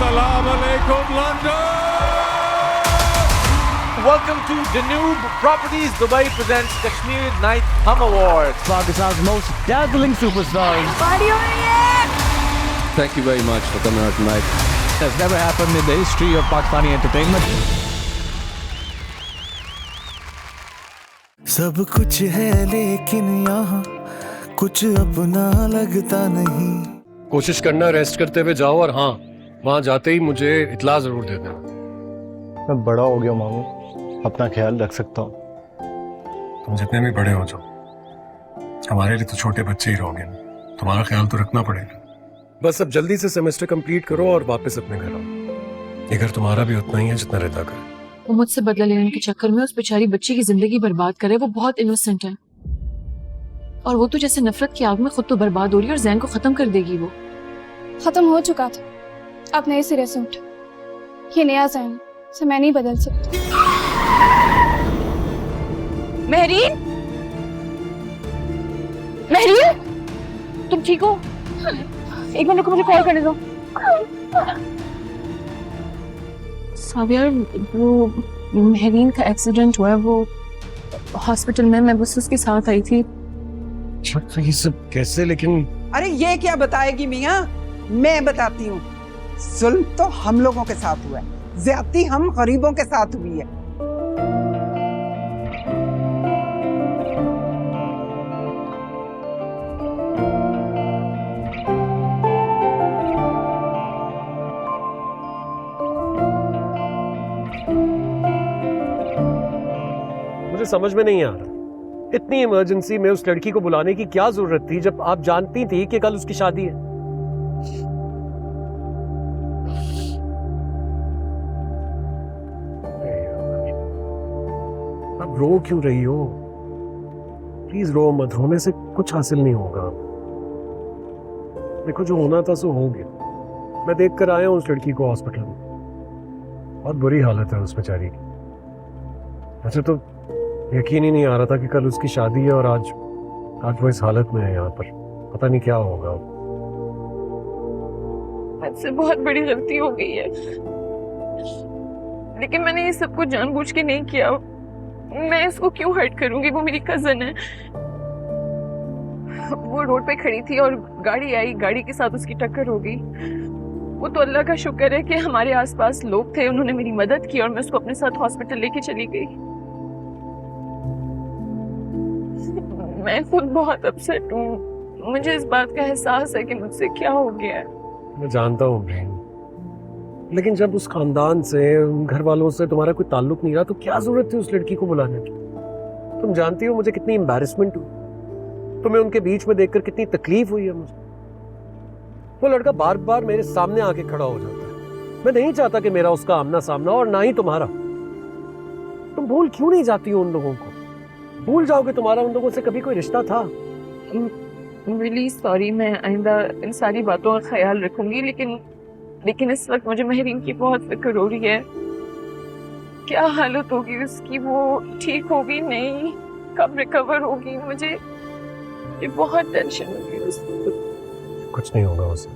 Assalamu alaikum, London! Welcome to Danube Properties. Dubai presents Kashmir Night Hum Awards. Pakistan's most dazzling superstars. Thank you very much for coming out tonight. Has never happened in the history of Pakistani entertainment. सब कुछ है लेकिन यहाँ कुछ अपना लगता नहीं। कोशिश करना रेस्ट करते हुए जाओ, और हाँ, वहाँ जाते ही मुझे इत्ला जरूर दे देना। मैं बड़ा हो गया मामू, अपना ख्याल रख सकता हूँ। तुम जितने भी बड़े हो जाओ, हमारे लिए तो छोटे बच्चे ही रहोगे। तुम्हारा ख्याल तो रखना पड़ेगा। बस अब जल्दी से सेमेस्टर कंप्लीट करो और वापस अपने घर आओ। ये घर तुम्हारा भी उतना ही है जितना रिदा का है। वो मुझसे बदला लेने के चक्कर में उस बेचारी बच्ची की जिंदगी बर्बाद करे। वो बहुत इनोसेंट है, और वो तो जैसे नफरत की आग में खुद तो बर्बाद हो रही है और जैन को खत्म कर देगी। वो खत्म हो चुका था, अब नए सिरे से उठ। ये नया जैन से मैं नहीं बदल सकती। महरीन, महरीन, तुम ठीक हो? एक मिनट को मुझे कॉल करने दो। साविया, वो महरीन का एक्सीडेंट हुआ है, वो हॉस्पिटल में। मैं बस उसके साथ आई थी। ये सब कैसे? लेकिन अरे ये क्या बताएगी मियाँ, मैं बताती हूँ। जुल्म तो हम लोगों के साथ हुआ है, ज्यादती हम गरीबों के साथ हुई है। मुझे समझ में नहीं आ रहा, इतनी इमरजेंसी में उस लड़की को बुलाने की क्या जरूरत थी जब आप जानती थी कि कल उसकी शादी है। अब रो क्यों रही हो? प्लीज रो मत, रोने से कुछ हासिल नहीं होगा। देखो, जो होना था सो हो गया। मैं देख कर आया हूँ उस लड़की को हॉस्पिटल में, बहुत बुरी हालत है उस बेचारी की। मुझे तो यकीन ही नहीं आ रहा था कि कल उसकी शादी है और आज वो इस हालत में है यहाँ पर। पता नहीं क्या होगा। मुझसे बहुत बड़ी गलती हो गई है, लेकिन मैंने ये सब कुछ जानबूझ के नहीं किया। मैं इसको क्यों हर्ट करूंगी? वो मेरी कजन है। वो रोड पे खड़ी थी और गाड़ी आई, गाड़ी के साथ उसकी टक्कर हो गई। वो तो अल्लाह का शुक्र है कि हमारे आसपास लोग थे, उन्होंने मेरी मदद की और मैं उसको अपने साथ हॉस्पिटल लेके चली गई। मैं खुद बहुत अपसेट हूँ। मुझे इस बात का एहसास है कि मुझसे क्या हो गया है। मैं जानता हूँ बहन, लेकिन जब उस खानदान से, घर वालों से तुम्हारा कोई ताल्लुक नहीं रहा तो क्या जरूरत थी उस लड़की को बुलाने की? तुम जानती हो मुझे कितनी एम्बैरेसमेंट हुई, तुम्हें उनके बीच में देखकर कितनी तकलीफ हुई है मुझे। वो लड़का बार बार मेरे सामने आके खड़ा हो जाता है। मैं नहीं चाहता कि मेरा उसका आमना सामना, और ना ही तुम्हारा। तुम भूल क्यों नहीं जाती हो उन लोगों को? भूल जाओगे तुम्हारा उन लोगों से कभी कोई रिश्ता था? रियली सॉरी, मैं आइंदा इन सारी बातों का ख्याल रखूंगी, लेकिन इस वक्त मुझे महरीन की बहुत फिक्र हो रही है। क्या हालत होगी उसकी? वो ठीक होगी नहीं? कब रिकवर होगी? मुझे ये बहुत टेंशन होगी उसको। कुछ नहीं होगा उसे,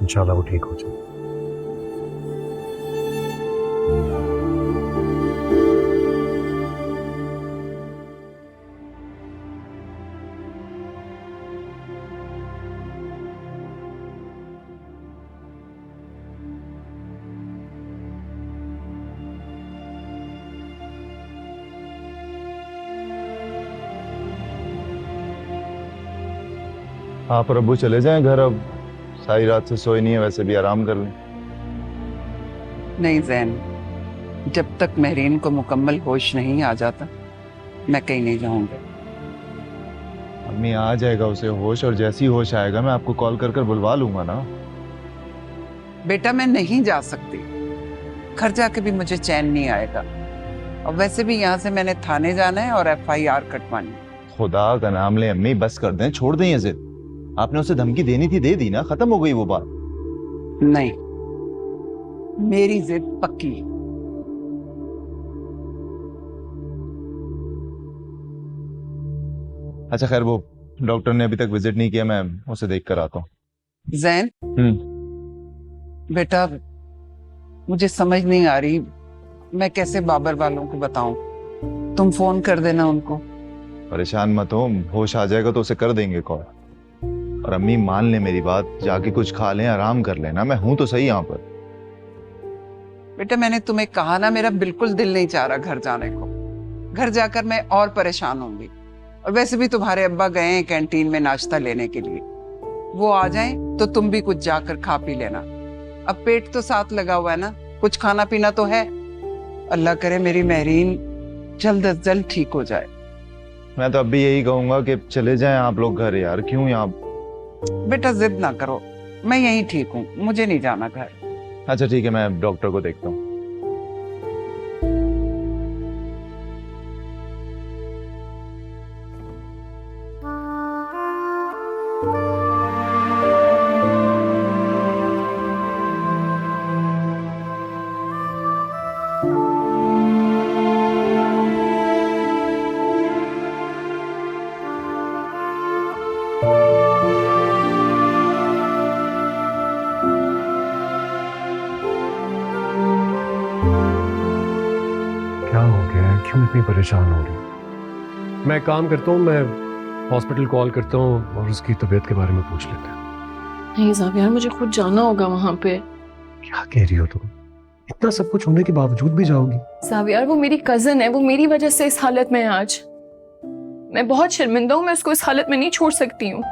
इंशाल्लाह वो ठीक हो जाए। आप और अब्बू चले जाएं घर, अब सारी रात से सोए नहीं है, वैसे भी आराम कर लें। नहीं जैन, जब तक महरीन को मुकम्मल होश नहीं आ जाता मैं कहीं नहीं जाऊंगा। अम्मी, आ जाएगा उसे होश, और जैसी होश आएगा मैं आपको कॉल कर कर बुलवा लूंगा ना। बेटा मैं नहीं जा सकती, घर जाके भी मुझे चैन नहीं आएगा। और वैसे भी यहाँ से मैंने थाने जाना है और FIR कटवानी है। खुदा का नाम ले अम्मी, बस कर दें, छोड़ दें ये जिद। आपने उसे धमकी देनी थी, दे दी ना, खत्म हो गई वो बात। नहीं, मेरी जिद पक्की। अच्छा खैर, वो डॉक्टर ने अभी तक विजिट नहीं किया, मैं उसे देख कर आता हूँ। जैन, बेटा मुझे समझ नहीं आ रही मैं कैसे बाबर वालों को बताऊं। तुम फोन कर देना उनको। परेशान मत हो, होश आ जाएगा तो उसे कर देंगे कॉल। और अम्मी मान ले मेरी बात, जाके कुछ खा लें, आराम कर लेना, मैं हूं तो सही यहाँ पर। बेटा मैंने तुम्हें कहा ना, मेरा बिल्कुल दिल नहीं चाह रहा घर जाने को। घर जाकर मैं और परेशान होंगी। और वैसे भी तुम्हारे अब्बा गए हैं कैंटीन में नाश्ता लेने के लिए, वो आ जाएं तो तुम भी कुछ जाकर खा पी लेना। अब पेट तो साथ लगा हुआ है ना, कुछ खाना पीना तो है। अल्लाह करे मेरी महरीन जल्द अज जल्द ठीक हो जाए। मैं तो अब भी यही कहूंगा कि चले जाएं आप लोग घर यार, क्यों यहाँ। बेटा जिद ना करो, मैं यहीं ठीक हूँ, मुझे नहीं जाना घर। अच्छा ठीक है, मैं डॉक्टर को देखता हूँ। क्या हो गया है, क्यों इतनी परेशान हो रही? मैं काम करता हूँ, मैं हॉस्पिटल कॉल करता हूँ और उसकी तबीयत के बारे में पूछ लेते हैं। नहीं ज़ावियार, मुझे खुद जाना होगा वहाँ पे। क्या कह रही हो तुम? इतना सब कुछ होने के बावजूद भी जाओगी? ज़ावियार वो मेरी कजन है, वो मेरी वजह से इस हालत में है आज। मैं बहुत शर्मिंदा हूँ, मैं उसको इस हालत में नहीं छोड़ सकती हूँ।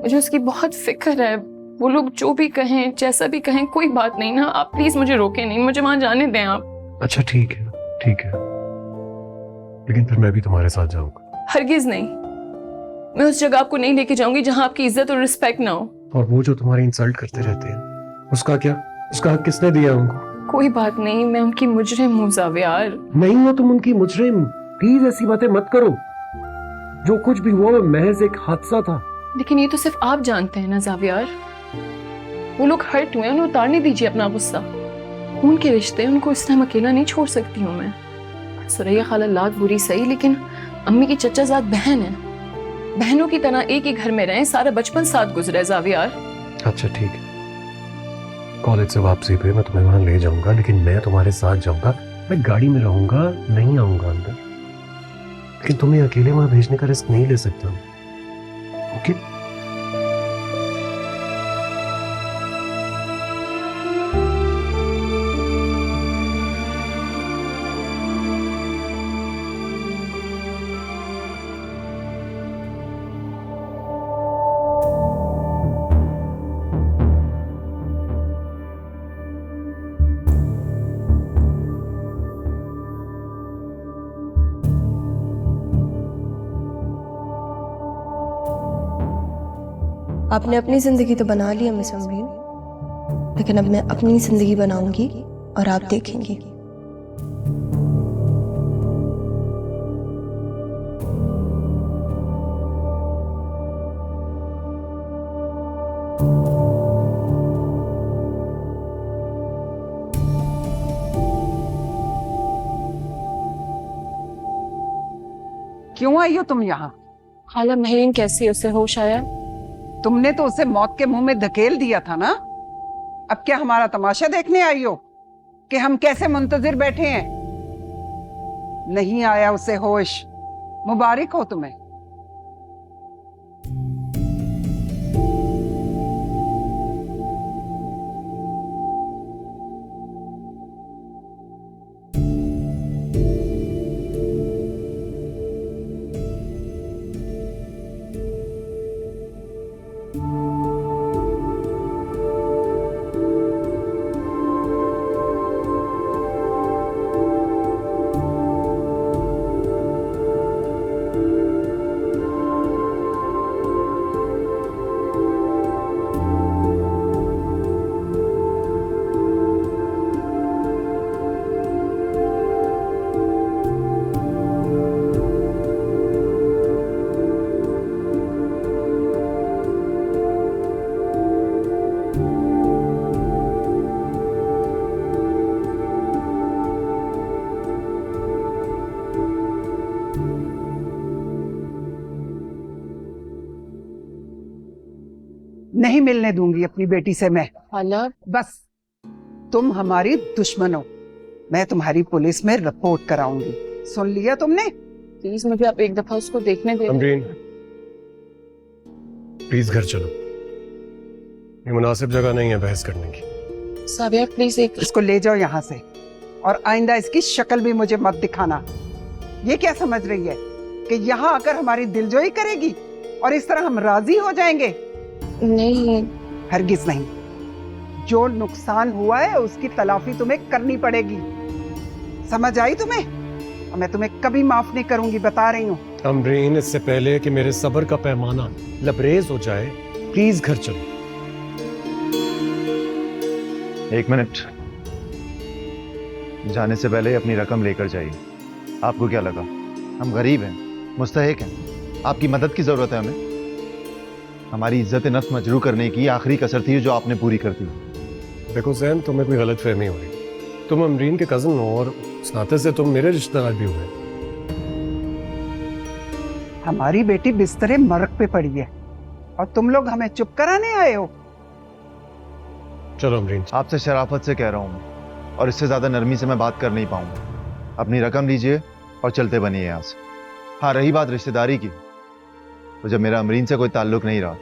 मुझे उसकी बहुत फिक्र है। वो लोग जो भी कहें, जैसा भी कहें, कोई बात नहीं ना, आप प्लीज मुझे रोके नहीं, मुझे वहां जाने दें आप। अच्छा ठीक है, ठीक है, लेकिन फिर मैं भी तुम्हारे साथ जाऊंगा। हरगिज नहीं, मैं उस जगह आपको नहीं लेके जाऊंगी जहां आपकी इज्जत और रिस्पेक्ट ना हो। और वो जो तुम्हारी इंसल्ट करते रहते हैं, उसका क्या? उसका हक किसने दिया उनको? कोई बात नहीं, मैं उनकी मुजरिम हूँ ज़ावियार। नहीं हो तुम उनकी मुजरिम, प्लीज ऐसी बातें मत करो। जो कुछ भी हुआ वो महज एक हादसा था। लेकिन ये तो सिर्फ आप जानते हैं ना ज़ावियार। वो लोग हर्ट हुए, उन्हें उतारने दीजिए अपना गुस्सा। खून के रिश्ते, उनको इस टाइम अकेला नहीं छोड़ सकती हूँ मैं। सुरैया खाला लात बुरी सही, लेकिन अम्मी की चचाजाद बहन है। बहनों की तरह एक ही घर में रहें, सारा बचपन साथ गुजरा है ज़ावियार। अच्छा ठीक है, कॉलेज से वापसी पे मैं तुम्हें वहां ले जाऊंगा, लेकिन मैं तुम्हारे साथ जाऊंगा। मैं गाड़ी में रहूंगा, नहीं आऊंगा अंदर। लेकिन तुम्हें अकेले वहां भेजने का रिस्क नहीं ले सकता। ओके? आपने अपनी जिंदगी तो बना ली मिस अमरीन, लेकिन अब मैं अपनी जिंदगी बनाऊंगी और आप देखेंगे। क्यों आई हो तुम यहाँ? खाला महरीन कैसी है, उसे होश आया? तुमने तो उसे मौत के मुंह में धकेल दिया था ना। अब क्या हमारा तमाशा देखने आई हो कि हम कैसे मुंतजिर बैठे हैं? नहीं आया उसे होश, मुबारक हो तुम्हें। नहीं मिलने दूंगी अपनी बेटी से मैं। खाला, बस तुम हमारी दुश्मन हो, मैं तुम्हारी पुलिस में रिपोर्ट कराऊंगी। सुन लिया तुमने? प्लीज मुझे आप एक दफा उसको देखने दे। अमरीन, प्लीज घर चलो, ये मुनासिब जगह नहीं है बहस करने की। साविया प्लीज एक इसको ले जाओ यहाँ से, और आइंदा इसकी शक्ल भी मुझे मत दिखाना। ये क्या समझ रही है कि यहाँ आकर हमारी दिलजोई करेगी और इस तरह हम राजी हो जाएंगे? नहीं, हरगिज नहीं। जो नुकसान हुआ है उसकी तलाफी तुम्हें करनी पड़ेगी, समझ आई तुम्हें? और मैं तुम्हें कभी माफ नहीं करूंगी, बता रही हूँ। अमरीन, इससे पहले कि मेरे सब्र का पैमाना लबरेज हो जाए, प्लीज घर चलो। एक मिनट, जाने से पहले अपनी रकम लेकर जाइए। आपको क्या लगा हम गरीब हैं, मुस्तहिक हैं? आपकी मदद की जरूरत है हमें। हमारी इज्जत नफ्स मजरू करने की आखिरी कसर थी जो आपने पूरी कर दी। देखो जैन, तुम्हें कोई गलत फहमी हो रही। तुम अमरीन के कजन हो और उस नाते से तुम मेरे रिश्तेदार भी हुए। हमारी बेटी बिस्तरे मरक पे पड़ी है और तुम लोग हमें चुप कराने आए हो। चलो अमरीन, आपसे शराफत से कह रहा हूं मैं, और इससे ज्यादा नरमी से मैं बात कर नहीं पाऊंगा। अपनी रकम लीजिए और चलते बनिए यहाँ से। हाँ, रही बात रिश्तेदारी की, तो जब मेरा अमरीन से कोई ताल्लुक नहीं रहा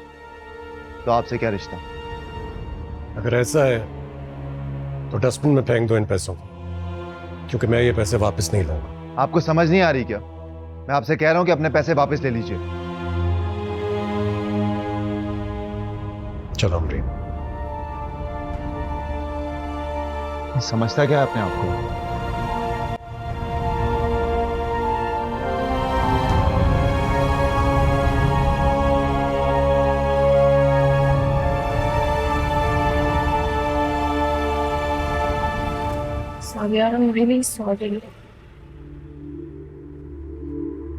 तो आपसे क्या रिश्ता? अगर ऐसा है तो डस्टबिन में फेंक दो इन पैसों को, क्योंकि मैं ये पैसे वापस नहीं लाऊंगा। आपको समझ नहीं आ रही क्या? मैं आपसे कह रहा हूं कि अपने पैसे वापस ले लीजिए। चलो अमरीन। समझता क्या है अपने आप को? साविया, I'm really sorry।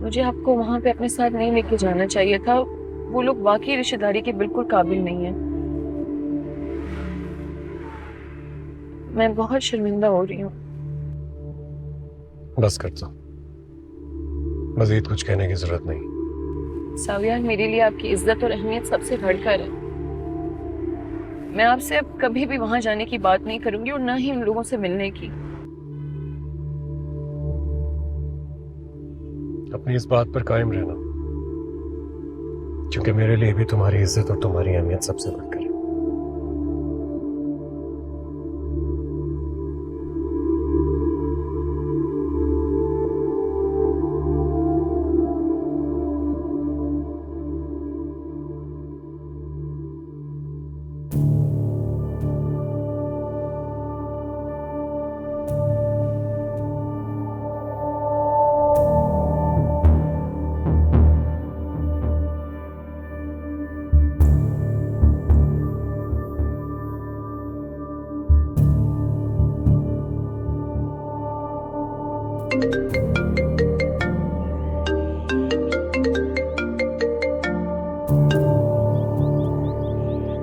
मुझे आपको वहां पे अपने साथ नहीं लेके जाना चाहिए था। वो लोग वाकई रिश्तेदारी के बिल्कुल काबिल नहीं है। मैं बहुत शर्मिंदा हो रही हूँ। बस कर दो, मजीद कुछ कहने की जरूरत नहीं। साविया, मेरे लिए आपकी इज्जत और अहमियत सबसे बढ़कर है। मैं आपसे अब कभी भी वहां जाने की बात नहीं करूंगी और ना ही उन लोगों से मिलने की। अपनी इस बात पर कायम रहना, क्योंकि मेरे लिए भी तुम्हारी इज्जत और तुम्हारी अहमियत सबसे बढ़कर है।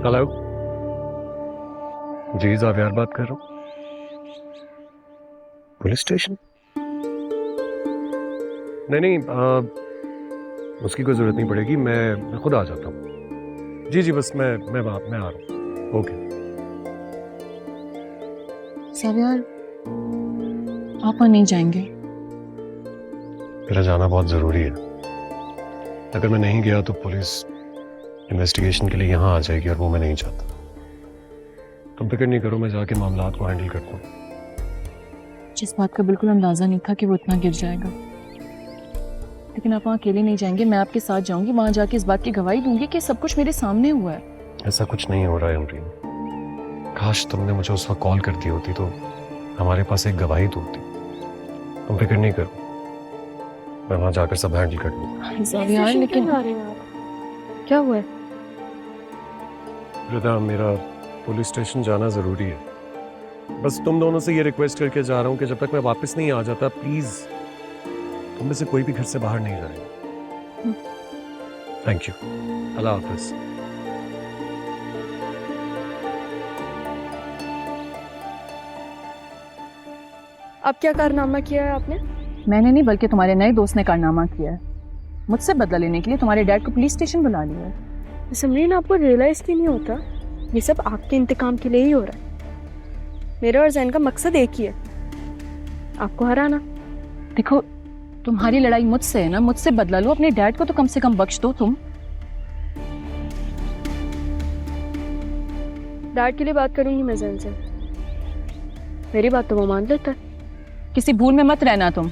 हेलो जी, जावियार बात कर रहा हूँ। Police station? नहीं, उसकी कोई जरूरत नहीं पड़ेगी, मैं खुद आ जाता हूँ। जी बस मैं आ रहा हूँ। ओके। साविया, आप नहीं जाएंगे? मेरा जाना बहुत जरूरी है। अगर मैं नहीं गया तो पुलिस इन्वेस्टिगेशन के लिए यहाँ आ जाएगी और वो मैं नहीं चाहता। तुम फिक्र नहीं करो, मैं जाके मामलात को हैंडल करता हूँ। जिस बात का बिल्कुल अंदाजा नहीं था कि वो इतना गिर जाएगा। लेकिन आप वहाँ अकेले नहीं जाएंगे, मैं आपके साथ जाऊंगी। वहाँ जाके इस बात की गवाही दूंगी कि सब कुछ मेरे सामने हुआ है। ऐसा कुछ नहीं हो रहा है अमरीन। काश तुमने मुझे उस वक्त कॉल कर दी होती तो हमारे पास एक गवाही तो होती। तुम फिक्र नहीं करो, मैं वहाँ जाकर सब हैंडल कर लूँगा। लेकिन क्या हुआ है? रिदा, मेरा पुलिस स्टेशन जाना जरूरी है। बस तुम दोनों से ये रिक्वेस्ट करके जा रहा हूँ कि जब तक मैं वापस नहीं आ जाता, प्लीज तुम में से कोई भी घर से बाहर नहीं जाए। Thank you. अल्लाह हाफिज। अब क्या कारनामा किया है आपने? मैंने नहीं, बल्कि तुम्हारे नए दोस्त ने कारनामा किया है। मुझसे बदला लेने के लिए तुम्हारे डैड को पुलिस स्टेशन बुला लिया है। समरीन, आपको रियलाइज क्यों नहीं होता ये सब आपके इंतकाम के लिए ही हो रहा है? मेरा और जैन का मकसद एक ही है, आपको हराना। देखो, तुम्हारी लड़ाई मुझसे है ना, मुझसे बदला लो। अपने डैड को तो कम से कम बख्श दो तुम। डैड के लिए बात करूंगी मैं जैन से, मेरी बात तो वो मान लेता है। किसी भूल में मत रहना तुम।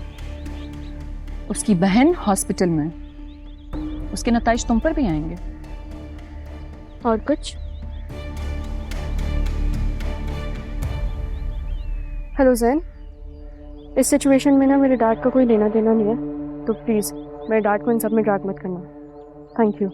उसकी बहन हॉस्पिटल में, उसके नताइज तुम पर भी आएंगे। और कुछ? हेलो जैन, इस सिचुएशन में ना मेरे डैड का कोई लेना देना नहीं है, तो प्लीज़ मेरे डैड को इन सब में ड्रैग मत करना। Thank you.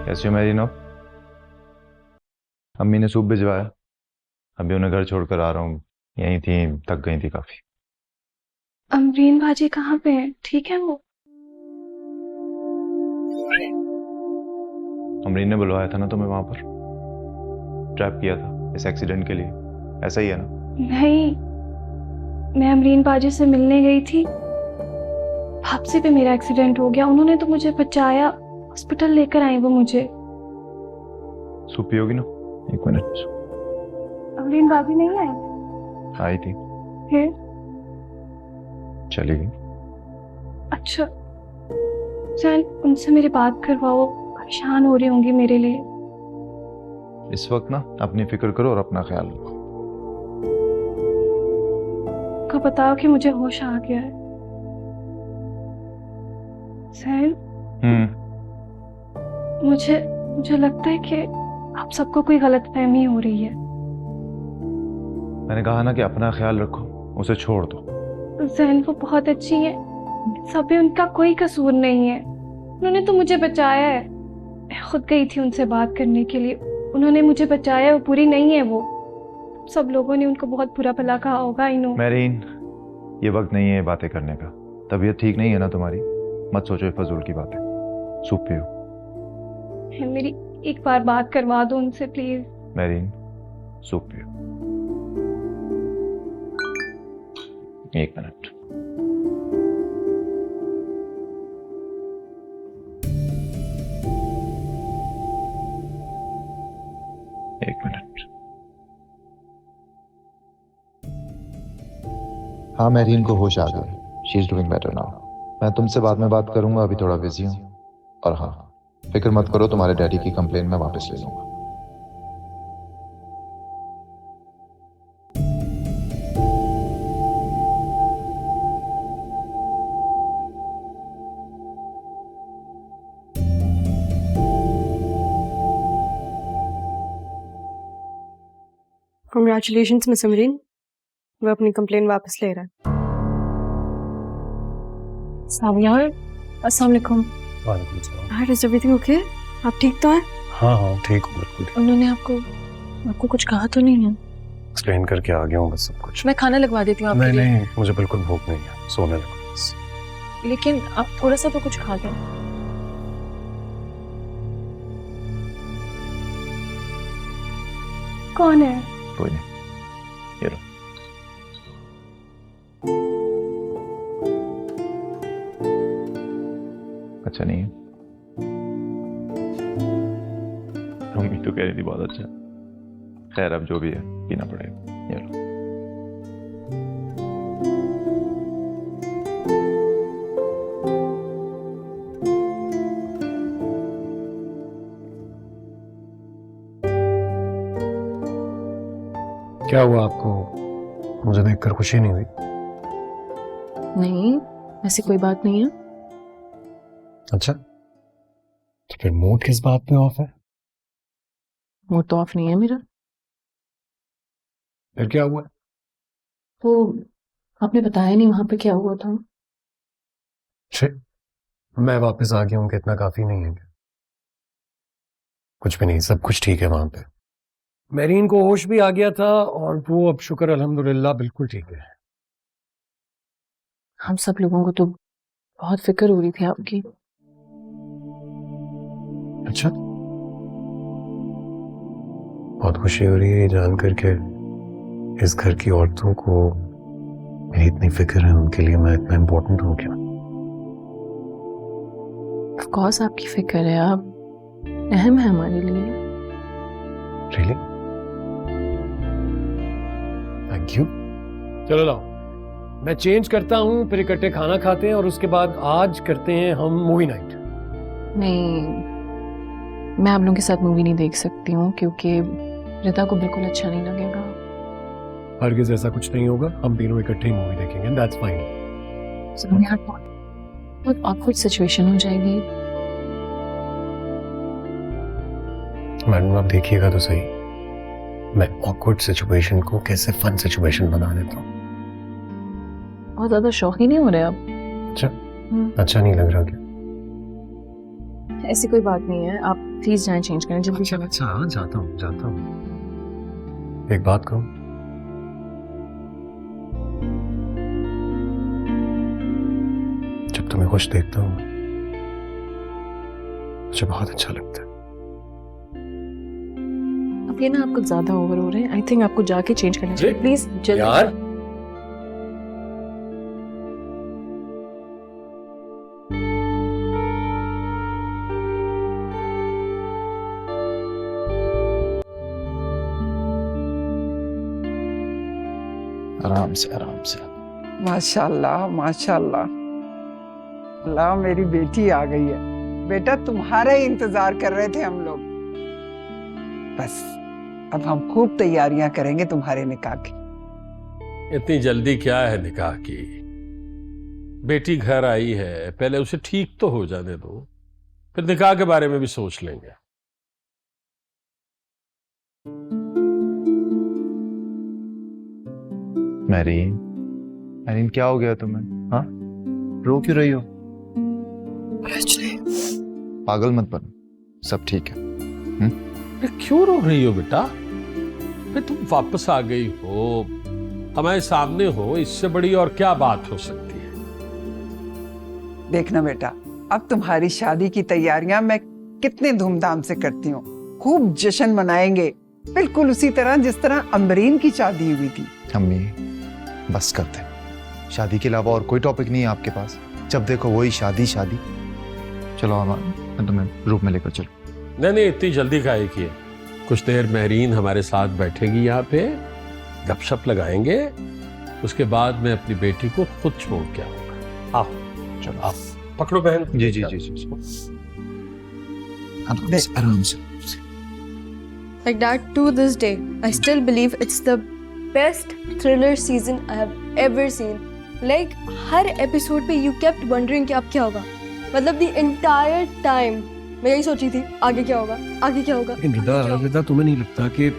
कैसे हो मेरीनो? अम्मी ने सूप भिजवाया, अभी उन्हें घर छोड़कर आ रहा हूँ। यहीं थी, थक गई थी काफी। अमरीन भाजी कहाँ पे है? ठीक है वो? अमरीन ने बुलवाया था ना तुम्हें वहां पर, ट्रैप किया था इस एक्सीडेंट के लिए, ऐसा ही है ना? नहीं, मैं अमरीन भाजी से मिलने गई थी, हादसे पे मेरा एक्सीडेंट हो गया, उन्होंने तो मुझे बचाया, हॉस्पिटल लेकर आई वो मुझे। सूप पियोगी ना? एक मिनट। अमरीन भाभी नहीं आई? आई थी, फिर? चली गई। अच्छा, चल उनसे मेरी बात करवाओ, परेशान हो रही होंगी मेरे लिए। इस वक्त ना अपनी फिक्र करो और अपना ख्याल रखो। को बताओ कि मुझे होश आ गया है। सैन, मुझे लगता है कि आप सबको कोई गलतफहमी हो रही है। मैंने कहा ना कि अपना ख्याल रखो, उसे छोड़ दो। जैन वो बहुत अच्छी है, सब में उनका कोई कसूर नहीं है, उन्होंने तो मुझे बचाया है। मैं खुद गई थी उनसे बात करने के लिए, उन्होंने मुझे बचाया, वो पूरी नहीं है वो। सब लोगों ने उनको बहुत बुरा भला कहा होगा। इनो मैरीन, ये वक्त नहीं है बातें करने का, तबीयत ठीक नहीं है ना तुम्हारी, मत सोचो ये फजूल की बातें। सूप पियो। मेरी एक बार बात करवा दो उनसे प्लीज। मैरीन, सूप पियो। एक मिनट। एक मिनट। हाँ, मैरीन को होश आ गया, she is doing better now. मैं तुमसे बाद में बात करूंगा, अभी थोड़ा बिजी हूँ। और हाँ, फिक्र मत करो, तुम्हारे डैडी की कंप्लेन मैं वापस ले लूंगा। Congratulations, Miss Amreen. वो अपनी कंप्लेन वापस ले रहा है। अस्सलाम वालेकुम। वालेकुम सलाम। Hi, is everything okay? आप ठीक तो हैं? हाँ ठीक हूँ बिल्कुल। उन्होंने आपको कुछ कहा तो नहीं है? एक्सप्लेन करके आ गया हूँ बस सब कुछ। मैं खाना लगवा देती हूँ आपके लिए। नहीं मुझे बिल्कुल भूख नहीं है, सोने लगा बस। लेकिन आप थोड़ा सा तो कुछ खा लें। कौन है? कोई नहीं, ये लो। अच्छा नहीं है? मम्मी तो कह रही थी बहुत अच्छा। खैर अब जो भी है पीना पड़ेगा, ये लो। क्या हुआ आपको? मुझे देखकर खुशी नहीं हुई? नहीं, ऐसी कोई बात नहीं है। अच्छा, तो फिर मूड किस बात पे ऑफ है? मूड तो ऑफ नहीं है मेरा। फिर क्या हुआ? तो आपने बताया नहीं वहां पे क्या हुआ था। मैं वापस आ गया हूँ कि इतना काफी नहीं है? कुछ भी नहीं, सब कुछ ठीक है वहां पे। मेरीन को होश भी आ गया था और वो अब शुक्र अल्हम्दुलिल्लाह बिल्कुल ठीक है। हम सब लोगों को तो बहुत फिक्र हो रही थी आपकी। अच्छा, बहुत खुशी हो रही है ये जानकर के इस घर की औरतों को मेरी इतनी फिक्र है, उनके लिए मैं इतना इम्पोर्टेंट हूँ क्या? ऑफ कोर्स आपकी फिक्र है, आप अहम है हमारे लिए। रियली? Thank you. चलो लाओ, मैं चेंज करता हूँ, फिर इकट्ठे खाना खाते हैं और उसके बाद आज करते हैं हम मूवी नाइट। नहीं, मैं आप लोगों के साथ मूवी नहीं देख सकती हूँ क्योंकि रिता को बिल्कुल अच्छा नहीं लगेगा। हरगिज़ ऐसा कुछ नहीं होगा, हम तीनों इकट्ठे ही मूवी देखेंगे, दैट्स फाइन। यहाँ बहुत ऑकवर्ड सिचुएशन हो जाएगी। मैडम आप देखिएगा तो सही, मैं ऑकवर्ड सिचुएशन को कैसे फन सिचुएशन बना देता हूँ। बहुत ज्यादा शौकी नहीं हो रहे आप? अच्छा, अच्छा नहीं लग रहा क्या? ऐसी कोई बात नहीं है, आप प्लीज जाएं चेंज करें जल्दी। अच्छा हाँ, जाता हूँ। एक बात कहूँ, जब तुम्हें खुश देखता हूँ मुझे बहुत अच्छा लगता है। अब ये ना आप कुछ ज्यादा ओवर हो रहे हैं। आई थिंक आपको जाके चेंज करना चाहिए प्लीज जल्दी। यार आराम से आराम से। माशाल्लाह माशाल्लाह, अल्लाह मेरी बेटी आ गई है। बेटा तुम्हारा ही इंतजार कर रहे थे हम लोग। बस अब हम खूब तैयारियां करेंगे तुम्हारे निकाह की। इतनी जल्दी क्या है निकाह की? बेटी घर आई है, पहले उसे ठीक तो हो जाने दो, फिर निकाह के बारे में भी सोच लेंगे। मैरीन क्या हो गया तुम्हें? हाँ, रो क्यों रही हो? पागल मत बनो, सब ठीक है। क्यों रो रही हो बेटा? फिर तुम वापस आ गई हो, हमारे सामने हो, इससे बड़ी और क्या बात हो सकती है? देखना बेटा, अब तुम्हारी शादी की तैयारियां मैं कितने धूमधाम से करती हूँ। खूब जश्न मनाएंगे, बिल्कुल उसी तरह जिस तरह अमरीन की शादी हुई थी। अम्मी बस करते हैं, शादी के अलावा और कोई टॉपिक नहीं है आपके पास? जब देखो वही शादी शादी। चलो मैं तुम्हें रूम में लेकर चलो। नहीं, इतनी जल्दी काहे की है? कुछ देर महरीन हमारे साथ बैठेगी, यहाँ पे गपशप लगाएंगे, उसके बाद मैं अपनी बेटी को खुद छोड़ के आऊंगा। आओ चलो, आप पकड़ो बहन। जी। आराम से। Like that, to this day, I still believe it's the best thriller season I have ever seen. Like her episode पे you kept wondering कि अब क्या होगा। मतलब the entire time मैं यही सोची थी आगे क्या होगा। लेकिन रिदा तुम्हें नहीं लगता कि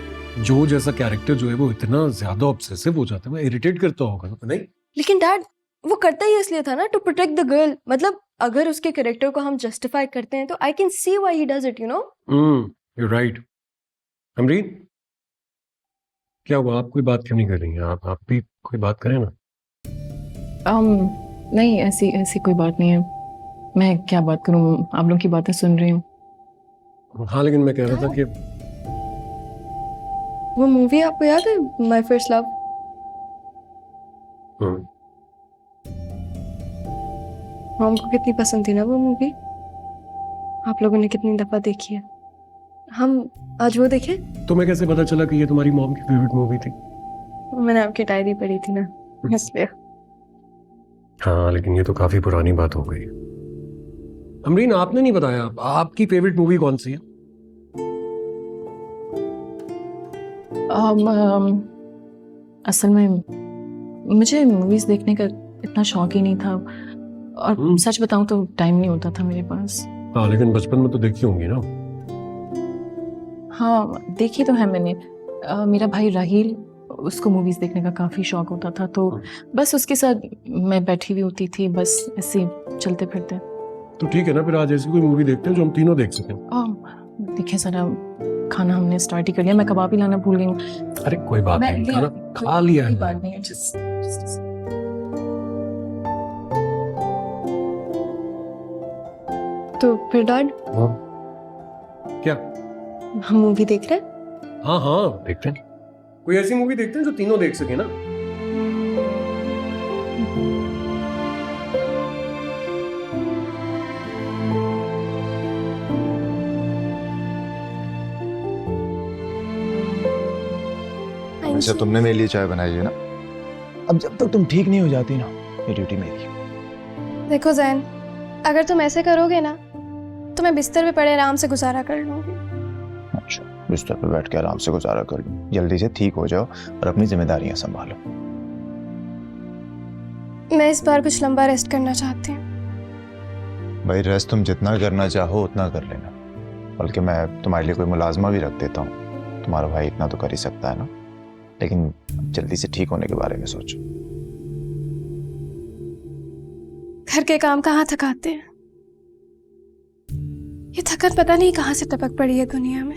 जो जैसा कैरेक्टर जो है वो इतना ज्यादा ऑब्सेसिव हो जाता है, वो इरिटेट करता होगा नहीं? लेकिन डैड वो करता ही इसलिए था ना, टू प्रोटेक्ट द गर्ल। मतलब अगर उसके कैरेक्टर को हम जस्टिफाई करते हैं तो I can see why he does it, you know. You right. Amreen, क्या हुआ, आप कोई बात क्यों नहीं कर रही हैं? आप भी कोई बात करें ना। नहीं, ऐसी कोई बात नहीं है। मैं क्या बात करूं, आप लोग की बातें सुन रही हूँ। हाँ, लेकिन मैं कह रहा था कि वो मूवी आपको याद है, माय फर्स्ट लव? हमको कितनी पसंद थी ना वो मूवी। आप लोगों ने कितनी दफा देखी है। हम आज वो देखे। तुम्हें कैसे पता चला कि ये तुम्हारी मॉम की फेवरेट मूवी थी? मैंने आपकी डायरी पढ़ी थी ना, इसलिए। हाँ, लेकिन ये तो काफी पुरानी बात हो गई। अमरीन, आपने नहीं बताया आपकी फेवरेट मूवी कौन सी है? असल में मुझे मूवीज देखने का इतना शौक ही नहीं था, और सच बताऊं तो टाइम नहीं होता था मेरे पास। हाँ, लेकिन बचपन में तो देखी होंगी ना? हाँ, देखी तो है मैंने। मेरा भाई राहील, उसको मूवीज देखने का काफी शौक होता था, तो बस उसके साथ मैं बैठी हुई होती थी, बस ऐसे चलते फिरते। तो ठीक है ना, फिर आज ऐसी कोई मूवी देखते हैं जो हम तीनों देख सकें। देखिए जरा, खाना हमने स्टार्ट ही कर लिया, मैं कबाब ही लाना भूल गई हूँ। अरे कोई बात नहीं, खाना खा लिया है। बात नहीं है, just तो फिर डैड क्या हम मूवी देख रहे हैं? हाँ देखते हैं। कोई ऐसी मूवी देखते हैं जो तीनों देख सके ना। वैसे तुमने मेरे लिए चाय बनाई है ना। अब जब तक तुम ठीक नहीं हो जाती ना, ये ड्यूटी मेरी। देखो जैन, अगर तुम ऐसे करोगे ना तो मैं बिस्तर पे पड़े आराम से गुजारा कर लूंगी। अच्छा, बिस्तर पे बैठ के आराम से गुजारा कर लूं। जल्दी से ठीक हो जाओ और अपनी जिम्मेदारियां संभालो। मैं इस बार कुछ लंबा रेस्ट करना चाहती हूँ। भाई, रेस्ट तुम जितना करना चाहो उतना कर लेना, बल्कि मैं तुम्हारे लिए कोई मुलाजमा भी रख देता हूँ। तुम्हारा भाई इतना तो कर ही सकता है ना। लेकिन जल्दी से ठीक होने के बारे में सोचो। घर के काम कहाँ थकाते हैं। ये थकन पता नहीं कहाँ से टपक पड़ी है दुनिया में।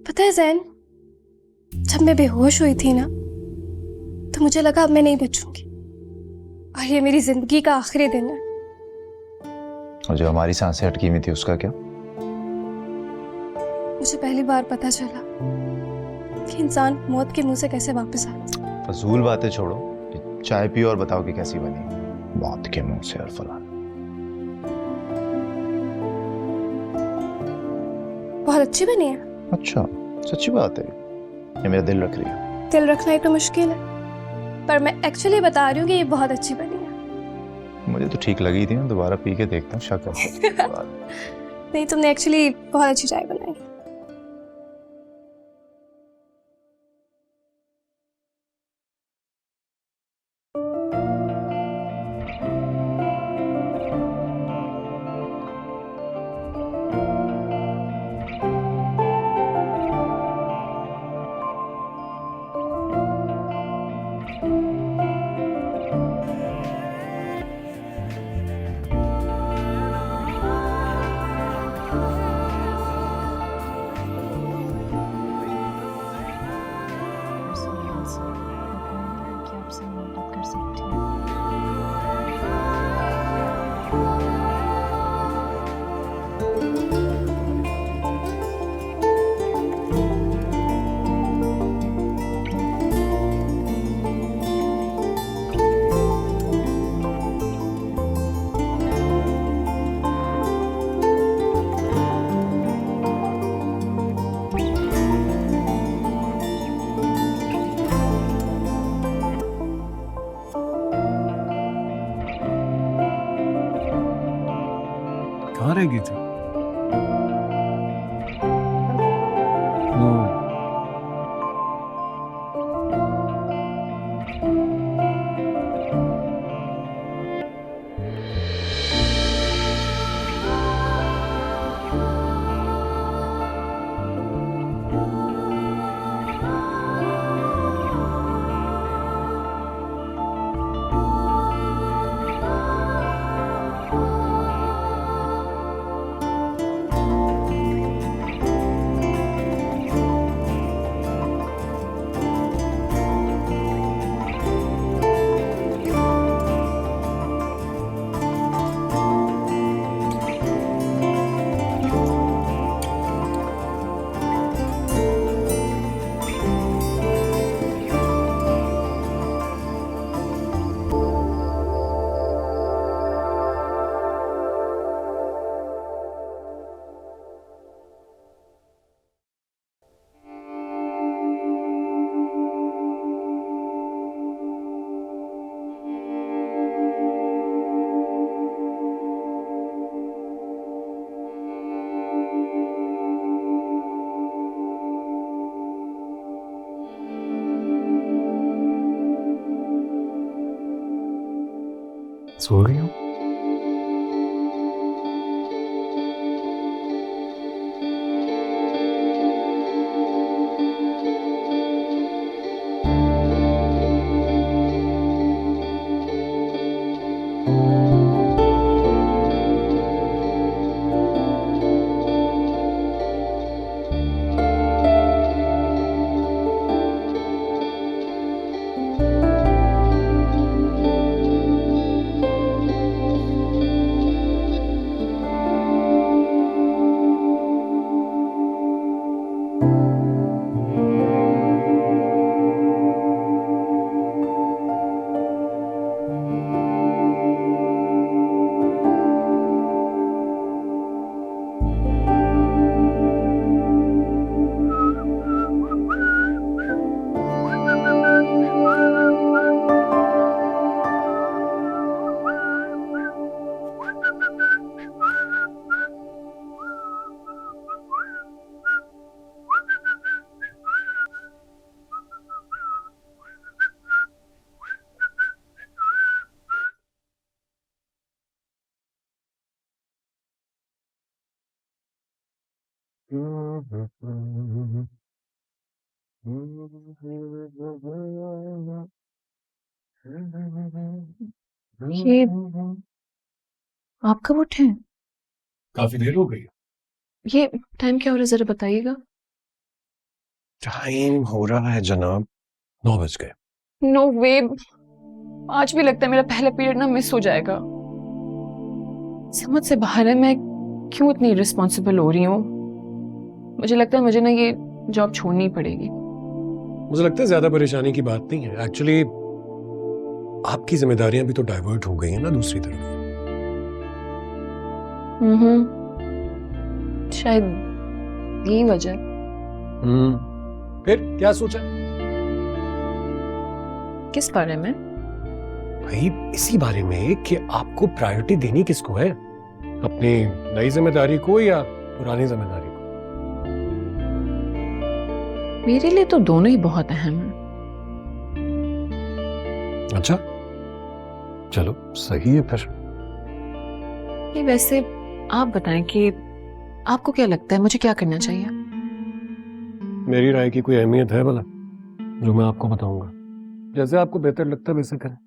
पता है जैन, जब मैं बेहोश हुई थी ना तो मुझे लगा अब मैं नहीं बचूंगी और ये मेरी जिंदगी का आखिरी दिन है। और जो हमारी सांसें अटकी हुई थी उसका क्या? मुझे पहली बार पता चला कि इंसान मौत के मुंह से कैसे वापस आता है। फजूल बातें छोड़ो, चाय पियो और बताओ कि कैसी बनी। मौत के मुंह से और फलाना। बहुत अच्छी बनी है। अच्छा, सच्ची बात है। ये मेरा दिल रख रही है। दिल रखना ही तो मुश्किल है, पर मैं एक्चुअली बता रही हूँ कि ये बहुत अच्छी बनी है। मुझे तो ठीक लगी थी, मैं दोबारा पी के देखता हूँ। शक है। नहीं, तुमने एक्चुअली बहुत अच्छी चाय बनाई। सो रही हो? ये आप कब उठे? काफी देर हो गई। ये टाइम क्या हो रहा है जरा बताइएगा। टाइम हो रहा है जनाब 9 बज गए। नो वे, आज भी लगता है मेरा पहला पीरियड ना मिस हो जाएगा। समझ से बाहर है मैं क्यों इतनी रिस्पॉन्सिबल हो रही हूँ। मुझे लगता है मुझे ना ये जॉब छोड़नी पड़ेगी। मुझे लगता है ज्यादा परेशानी की बात नहीं है। एक्चुअली आपकी जिम्मेदारियां भी तो डाइवर्ट हो गई हैं ना दूसरी तरफ। शायद यही वजह। फिर क्या सोचा? किस बारे में? भाई इसी बारे में कि आपको प्रायोरिटी देनी किसको है, अपनी नई जिम्मेदारी को या पुरानी जिम्मेदारी को? मेरे लिए तो दोनों ही बहुत अहम हैं। अच्छा चलो सही है फिर। ये वैसे आप बताएं कि आपको क्या लगता है मुझे क्या करना चाहिए? मेरी राय की कोई अहमियत है भला जो मैं आपको बताऊंगा? जैसे आपको बेहतर लगता है वैसे करें।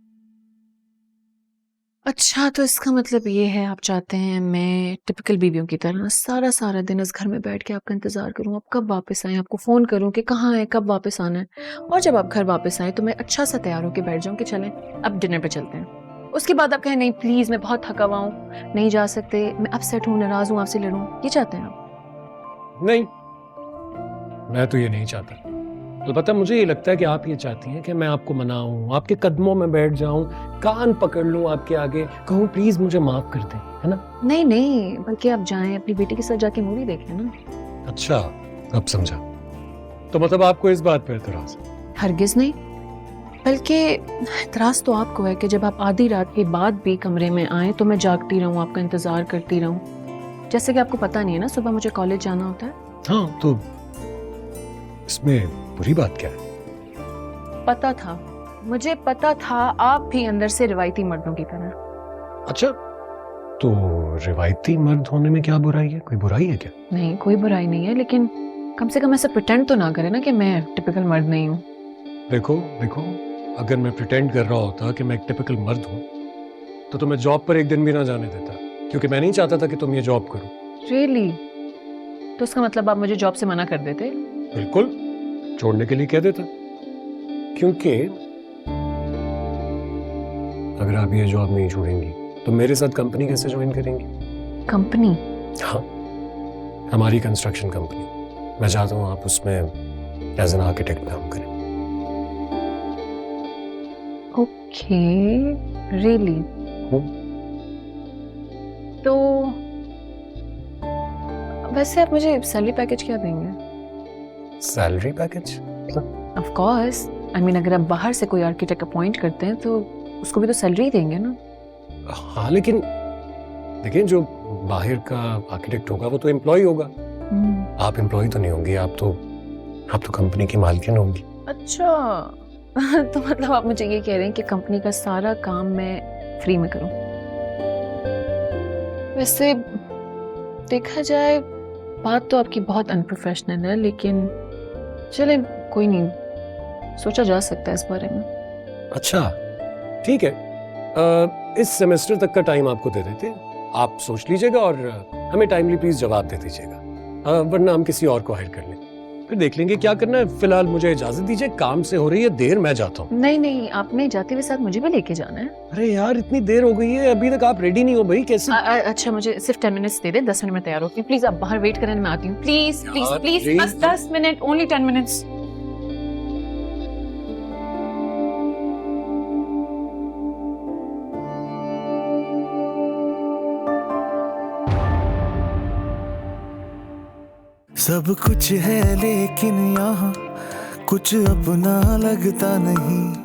अच्छा तो इसका मतलब ये है आप चाहते हैं मैं टिपिकल बीवियों की तरह सारा सारा दिन इस घर में बैठ के आपका इंतजार करूं, आप कब वापस आए, आपको फोन करूं कि कहाँ है, कब वापस आना है, और जब आप घर वापस आए तो मैं अच्छा सा तैयार होकर बैठ जाऊं कि चलें अब डिनर पे चलते हैं। उसके बाद आप कहें नहीं प्लीज मैं बहुत थका हुआ हूं, नहीं जा सकते, मैं अपसेट हूं, नाराज हूं, आपसे लड़ूं, ये चाहते हैं आप? नहीं, मैं तो ये नहीं चाहता। अलबत्ता मुझे ये लगता है कि आप ये चाहती हैं कि मैं आपको मनाऊं, आपके कदमों में बैठ जाऊं, कान पकड़ लूं आपके आगे, कहूं प्लीज मुझे माफ कर दें, है ना? नहीं नहीं, बल्कि आप जाएं अपनी बेटी के साथ जाके मूवी देखें ना। अच्छा अब समझा। तो मतलब आपको इस बात पर एतराज है? हरगिज नहीं, बल्कि एतराज तो आपको है कि जब आप आधी रात के बाद भी कमरे में आए तो मैं जागती रहूं, आपका इंतजार करती रहूं, जैसे कि आपको पता नहीं है ना सुबह मुझे कॉलेज जाना होता है। हाँ तो इसमें बुरी बात क्या है? पता था, मुझे पता था आप भी अंदर से रिवायती मर्दों की तरह। अच्छा तो रिवायती मर्द होने में क्या बुराई है? कोई बुराई है क्या? नहीं कोई बुराई नहीं है, लेकिन कम से कम ऐसा प्रिटेंड तो ना करे ना कि मैं टिपिकल मर्द नहीं हूँ। देखो देखो, अगर मैं प्रिटेंड कर रहा होता कि मैं एक टिपिकल मर्द हूँ तो तुम्हें जॉब पर एक दिन भी ना जाने देता, क्योंकि मैं नहीं चाहता था कि तुम ये जॉब करो। रियली? तो उसका मतलब आप मुझे जॉब से मना कर देते? बिल्कुल, छोड़ने के लिए कह देता, क्योंकि अगर आप ये जॉब नहीं छोड़ेंगी तो मेरे साथ कंपनी कैसे ज्वाइन करेंगी? कंपनी? हाँ, हमारी कंस्ट्रक्शन कंपनी। मैं चाहता हूँ आप उसमें एज एन आर्किटेक्ट काम करें। Okay, really? तो वैसे आप मुझे सैलरी पैकेज क्या देंगे? Salary package? Of course, I mean अगर आप बाहर से कोई आर्किटेक्ट अपॉइंट करते हैं तो उसको भी तो सैलरी देंगे ना? हाँ, लेकिन देखिए, जो बाहर का आर्किटेक्ट होगा वो तो एम्प्लॉय होगा। आप एम्प्लॉय तो नहीं होंगी, आप तो कंपनी की मालकिन होंगी। अच्छा तो मतलब आप मुझे ये कह रहे हैं कि कंपनी का सारा काम मैं फ्री में करूं? वैसे देखा जाए बात तो आपकी बहुत अनप्रोफेशनल है, लेकिन चले कोई नहीं, सोचा जा सकता है इस बारे में। अच्छा ठीक है, इस सेमेस्टर तक का टाइम आपको दे देते हैं, आप सोच लीजिएगा और हमें टाइमली प्लीज जवाब दे दीजिएगा, वरना हम किसी और को हायर कर लें, फिर देख लेंगे क्या करना है। फिलहाल मुझे इजाजत दीजिए, काम से हो रही है देर, मैं जाता हूँ। नहीं नहीं, आपने जाते हुए साथ मुझे भी लेके जाना है। अरे यार, इतनी देर हो गई है, अभी तक आप रेडी नहीं हो भाई, कैसे? अच्छा, मुझे सिर्फ 10 मिनट्स दे दे, 10 मिनट में तैयार होती हूँ। प्लीज आप बाहर वेट करें, मैं आती हूँ। प्लीज प्लीज यार, प्लीज, please. बस 10 मिनट, ओनली 10 मिनट्स। सब कुछ है लेकिन यहाँ कुछ अपना लगता नहीं।